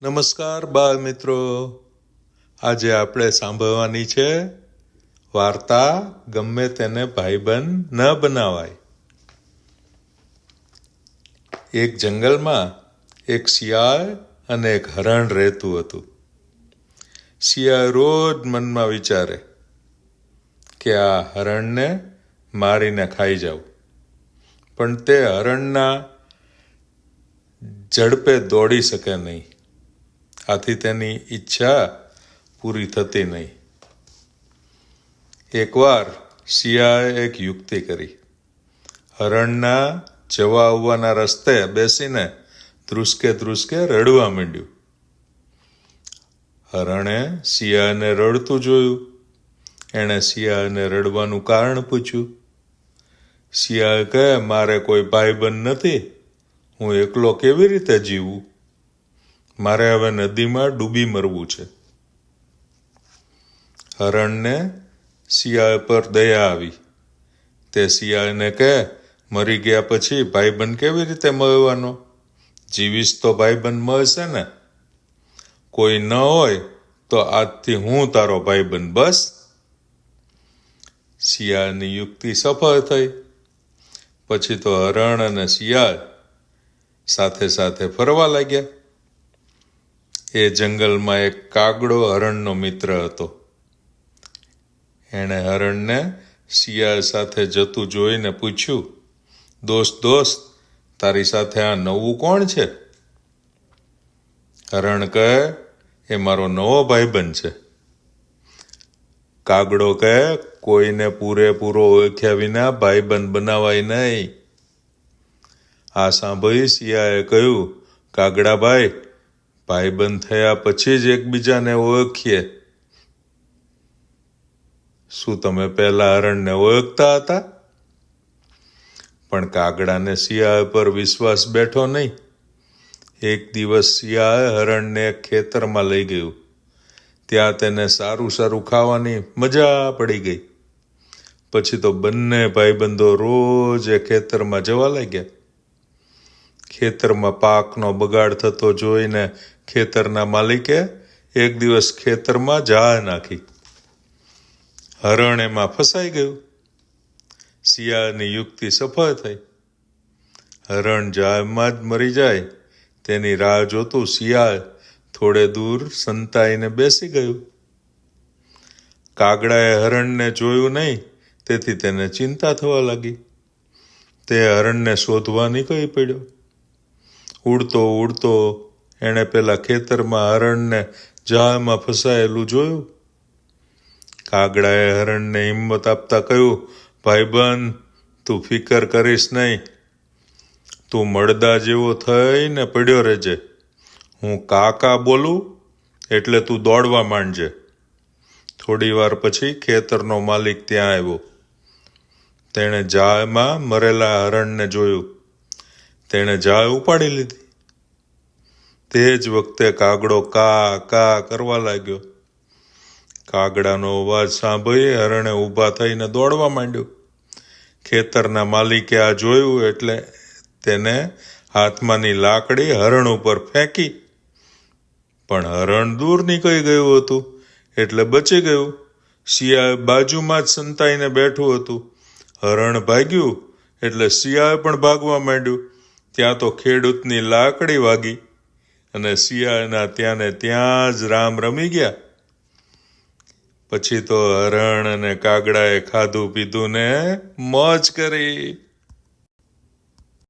નમસ્કાર બાળ મિત્રો, આજે આપણે સાંભળવાની છે વાર્તા ગમે તેને ભાઈબંધ ન બનાવાય. એક જંગલમાં એક શિયાળ અને એક હરણ રહેતું હતું. શિયાળ રોજ મનમાં વિચારે કે આ હરણને મારીને ખાઈ જાઉં, પણ તે હરણના ઝડપે દોડી શકે નહીં. આથી તેની ઈચ્છા પૂરી થતી નહીં. એકવાર શિયાળે એક યુક્તિ કરી. હરણના જવા આવવાના રસ્તે બેસીને ધ્રુસકે ધ્રુસકે રડવા માંડ્યું. હરણે શિયાળને રડતું જોયું. એણે શિયાળને રડવાનું કારણ પૂછ્યું. શિયાળ કહે, મારે કોઈ ભાઈબંધ નથી, હું એકલો કેવી રીતે જીવું? મારે હવે નદીમાં ડૂબી મરવું છે. હરણને શિયાળ પર દયા આવી. તે શિયાળને કહે, મરી ગયા પછી ભાઈબંધ કેવી રીતે મળવાનો? જીવીશ તો ભાઈબંધ મળશે ને? કોઈ ન હોય તો આજથી હું તારો ભાઈબંધ, બસ. શિયાળની યુક્તિ સફળ થઈ. પછી તો હરણ અને શિયાળ સાથે સાથે ફરવા લાગ્યા. એ જંગલમાં એક કાગડો હરણનો મિત્ર હતો. એણે હરણને શિયાળ સાથે જતું જોઈને પૂછ્યું, દોસ્ત, તારી સાથે આ નવું કોણ છે? હરણ કહે, એ મારો નવો ભાઈબંધ છે. કાગડો કહે, કોઈને પૂરેપૂરો ઓળખ્યા વિના ભાઈબંધ બનાવાય નહીં. આ સાંભળી શિયાળે કહ્યું, કાગડાભાઈ, ભાઈબંધ થયા પછી જ એકબીજાને ઓળખીએ. શું તમે પહેલા હરણને ઓળખતા હતા? પણ કાગડાને શિયાળ પર વિશ્વાસ બેઠો નહીં. એક દિવસ શિયાળ હરણને ખેતરમાં લઈ ગયું. ત્યાં તેને સારું ખાવાની મજા પડી ગઈ. પછી તો બંને ભાઈબંધો રોજ એ ખેતરમાં જવા લાગ્યા. ખેતરમાં પાકનો બગાડ થતો જોઈને ખેતરના માલિકે એક દિવસ ખેતરમાં જાળ નાખી. હરણ એમાં ફસાઈ ગયું. શિયાળની યુક્તિ સફળ થઈ. હરણ જાળમાં જ મરી જાય તેની રાહ જોતું શિયાળ થોડે દૂર સંતાઈને બેસી ગયું. કાગડાએ હરણને જોયું નહીં, તેથી તેને ચિંતા થવા લાગી. તે હરણને શોધવા નીકળી પડ્યો. ઉડતો એણે પેલા ખેતરમાં હરણને જાળમાં ફસાયેલું જોયું. કાગડાએ હરણને હિંમત આપતા કહ્યું, ભાઈબંધ, તું ફિકર કરીશ નહીં. તું મળદા જેવો થઈને પડ્યો રહેજે. હું કાકા બોલું એટલે તું દોડવા માંડજે. થોડી વાર પછી ખેતરનો માલિક ત્યાં આવ્યો. તેણે જાળમાં મરેલા હરણને જોયું. તેણે જાળ ઉપાડી લીધી. તે જ વખતે કાગડો કા કરવા લાગ્યો. કાગડાનો અવાજ સાંભળી હરણે ઊભા થઈને દોડવા માંડ્યું. ખેતરના માલિકે આ જોયું એટલે તેને હાથમાંની લાકડી હરણ ઉપર ફેંકી. પણ હરણ દૂર નીકળી ગયું હતું એટલે બચી ગયું. શિયાળ બાજુમાં જ સંતાઈને બેઠું હતું. હરણ ભાગ્યું એટલે શિયાળ પણ ભાગવા માંડ્યું. ત્યાં તો ખેડૂતની લાકડી વાગી અને શિયાળના ત્યાં ને ત્યાં જ રામ રમી ગયા. પછી તો હરણ અને કાગડાએ ખાધું પીધું ને મોજ કરી.